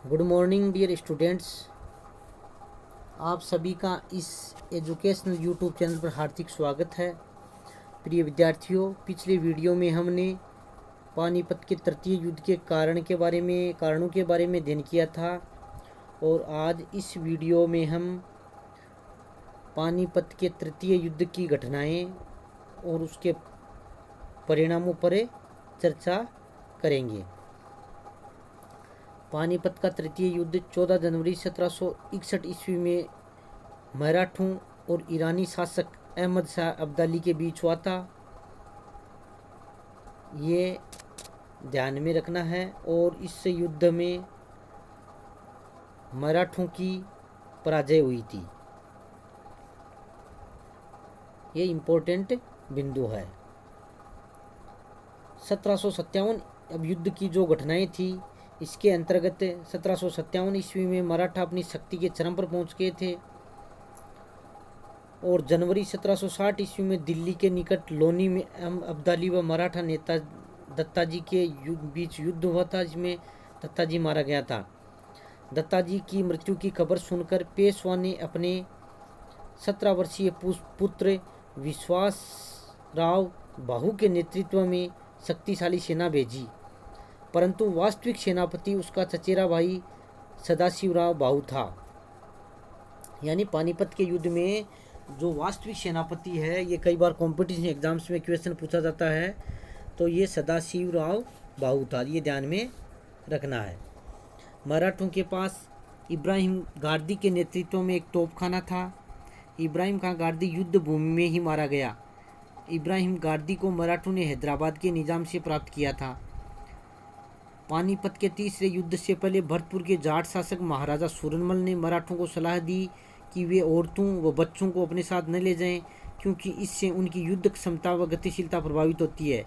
Good morning dear students. आप सभी का इस एजुकेशनल यूट्यूब चैनल पर हार्दिक स्वागत है। प्रिय विद्यार्थियों, पिछले वीडियो में हमने पानीपत के तृतीय युद्ध के कारणों के बारे में अध्ययन किया था और आज इस वीडियो में हम पानीपत के तृतीय युद्ध की घटनाएं और उसके परिणामों पर चर्चा करेंगे। पानीपत का तृतीय युद्ध 14 जनवरी 1761 ईस्वी में मराठों और ईरानी शासक अहमद शाह अब्दाली के बीच हुआ था। ये ध्यान में रखना है। और इस युद्ध में मराठों की पराजय हुई थी। ये इम्पोर्टेंट बिंदु है। 1757 अब युद्ध की जो घटनाएं थी इसके अंतर्गत 1757 ईस्वी में मराठा अपनी शक्ति के चरम पर पहुंच गए थे और जनवरी 1760 ईस्वी में दिल्ली के निकट लोनी में अब्दाली व मराठा नेता दत्ताजी के बीच युद्ध हुआ था, जिसमें दत्ताजी मारा गया था। दत्ताजी की मृत्यु की खबर सुनकर पेशवा ने अपने 17 वर्षीय पुत्र विश्वास राव बाहू के नेतृत्व में शक्तिशाली सेना भेजी, परंतु वास्तविक सेनापति उसका चचेरा भाई सदाशिवराव बाहू था। यानी पानीपत के युद्ध में जो वास्तविक सेनापति है, ये कई बार कॉम्पिटिशन एग्जाम्स में क्वेश्चन पूछा जाता है, तो ये सदाशिवराव बाहू था। ये ध्यान में रखना है। मराठों के पास इब्राहिम गार्दी के नेतृत्व में एक तोपखाना था। इब्राहिम खां गार्दी युद्ध भूमि में ही मारा गया। इब्राहिम गार्दी को मराठों ने हैदराबाद के निजाम से प्राप्त किया था। पानीपत के तीसरे युद्ध से पहले भरतपुर के जाट शासक महाराजा सूरनमल ने मराठों को सलाह दी कि वे औरतों व बच्चों को अपने साथ न ले जाएं, क्योंकि इससे उनकी युद्ध क्षमता व गतिशीलता प्रभावित होती है।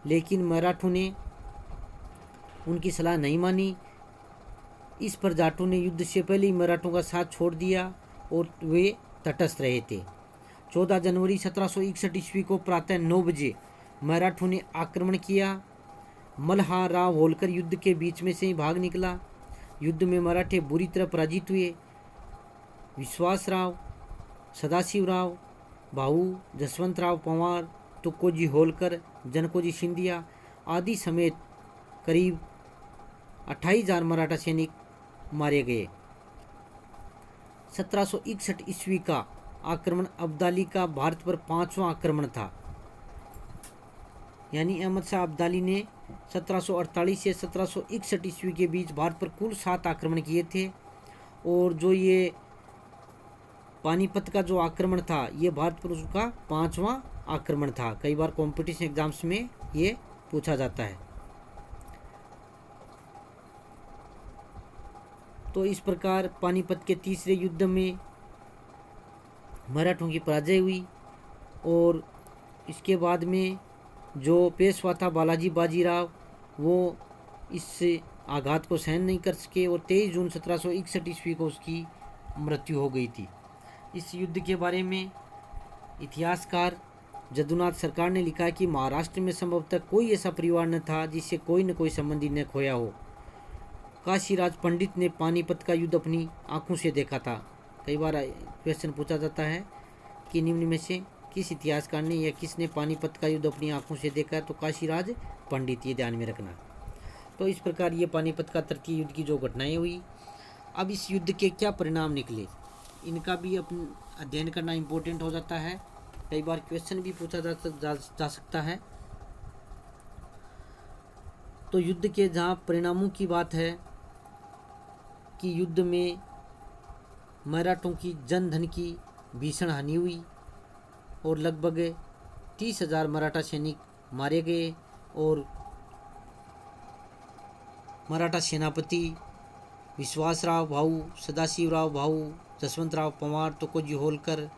लेकिन मराठों ने उनकी सलाह नहीं मानी। इस पर जाटों ने युद्ध से पहले ही मराठों का साथ छोड़ दिया और वे तटस्थ रहे थे। 14 जनवरी 1761 ईस्वी को प्रातः 9 बजे मराठों ने आक्रमण किया। मल्हार राव होलकर युद्ध के बीच में से ही भाग निकला। युद्ध में मराठे बुरी तरह पराजित हुए। विश्वास राव, सदाशिवराव बाहू, जसवंतराव पंवार, तुकोजी होलकर, जनकोजी सिंधिया आदि समेत करीब 28,000 मराठा सैनिक मारे गए। 1761 ईस्वी का आक्रमण अब्दाली का भारत पर 5वां आक्रमण था। यानी अहमद शाह अब्दाली ने 1748 से 1761 ईस्वी के बीच भारत पर कुल 7 आक्रमण किए थे। और जो ये पानीपत का जो आक्रमण था, ये भारत पर उसका 5वां आक्रमण था। कई बार कॉम्पिटिशन एग्जाम्स में ये पूछा जाता है। तो इस प्रकार पानीपत के तीसरे युद्ध में मराठों की पराजय हुई और इसके बाद में जो पेशवा था बालाजी बाजीराव, वो इस आघात को सहन नहीं कर सके और 23 जून 1761 ईस्वी को उसकी मृत्यु हो गई थी। इस युद्ध के बारे में इतिहासकार जदुनाथ सरकार ने लिखा कि महाराष्ट्र में संभवतः कोई ऐसा परिवार न था जिससे कोई न कोई संबंधी न खोया हो। काशीराज पंडित ने पानीपत का युद्ध अपनी आंखों से देखा था। कई बार क्वेश्चन पूछा जाता है कि निम्न में से किस इतिहासकार ने या किसने पानीपत का युद्ध अपनी आंखों से देखा, तो काशीराज पंडित। ये ध्यान में रखना। तो इस प्रकार ये पानीपत का तृतीय युद्ध की जो घटनाएं हुई। अब इस युद्ध के क्या परिणाम निकले, इनका भी अध्ययन करना इम्पोर्टेंट हो जाता है। कई बार क्वेश्चन भी पूछा जा सकता है। तो युद्ध के जहाँ परिणामों की बात है कि युद्ध में मराठों की जन धन की भीषण हानि हुई और लगभग 30,000 मराठा सैनिक मारे गए और मराठा सेनापति विश्वासराव भाऊ, सदाशिवराव भाऊ, जसवंतराव पंवार, तुकोजी होलकर,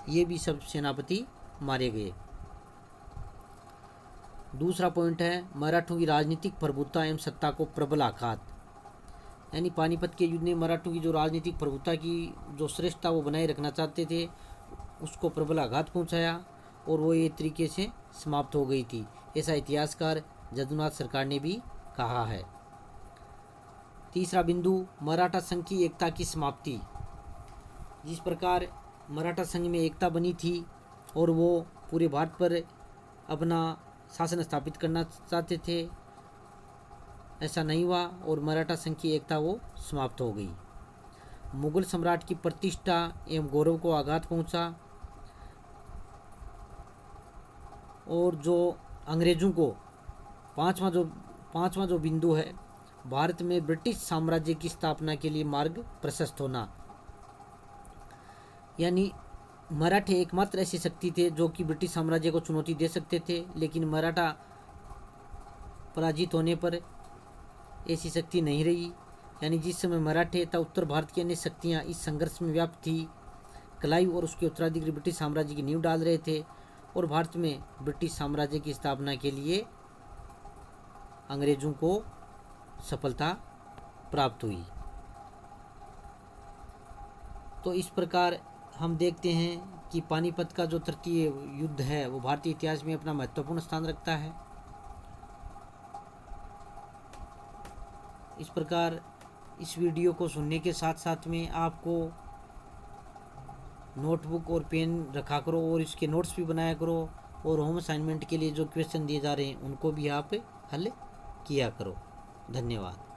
ये भी सब सेनापति मारे गए। दूसरा पॉइंट है मराठों की राजनीतिक प्रभुता एवं सत्ता को प्रबल आघात। यानी पानीपत के युद्ध ने मराठों की जो राजनीतिक प्रभुता की जो श्रेष्ठता वो बनाए रखना चाहते थे, उसको प्रबल आघात पहुंचाया और वो ये तरीके से समाप्त हो गई थी। ऐसा इतिहासकार जदुनाथ सरकार ने भी कहा है। तीसरा बिंदु, मराठा संघ की एकता की समाप्ति। जिस प्रकार मराठा संघ में एकता बनी थी और वो पूरे भारत पर अपना शासन स्थापित करना चाहते थे, ऐसा नहीं हुआ और मराठा संघ की एकता वो समाप्त हो गई। मुगल सम्राट की प्रतिष्ठा एवं गौरव को आघात पहुंचा और जो अंग्रेजों को पांचवा जो बिंदु है, भारत में ब्रिटिश साम्राज्य की स्थापना के लिए मार्ग प्रशस्त होना। यानी मराठे एकमात्र ऐसी शक्ति थे जो कि ब्रिटिश साम्राज्य को चुनौती दे सकते थे, लेकिन मराठा पराजित होने पर ऐसी शक्ति नहीं रही। यानी जिस समय मराठे तथा उत्तर भारत की अन्य शक्तियाँ इस संघर्ष में व्याप्त थी, क्लाइव और उसके उत्तराधिकारी ब्रिटिश साम्राज्य की नींव डाल रहे थे और भारत में ब्रिटिश साम्राज्य की स्थापना के लिए अंग्रेजों को सफलता प्राप्त हुई। तो इस प्रकार हम देखते हैं कि पानीपत का जो तृतीय युद्ध है वो भारतीय इतिहास में अपना महत्वपूर्ण स्थान रखता है। इस प्रकार इस वीडियो को सुनने के साथ साथ में आपको नोटबुक और पेन रखा करो और इसके नोट्स भी बनाया करो और होम असाइनमेंट के लिए जो क्वेश्चन दिए जा रहे हैं उनको भी आप हल किया करो। धन्यवाद।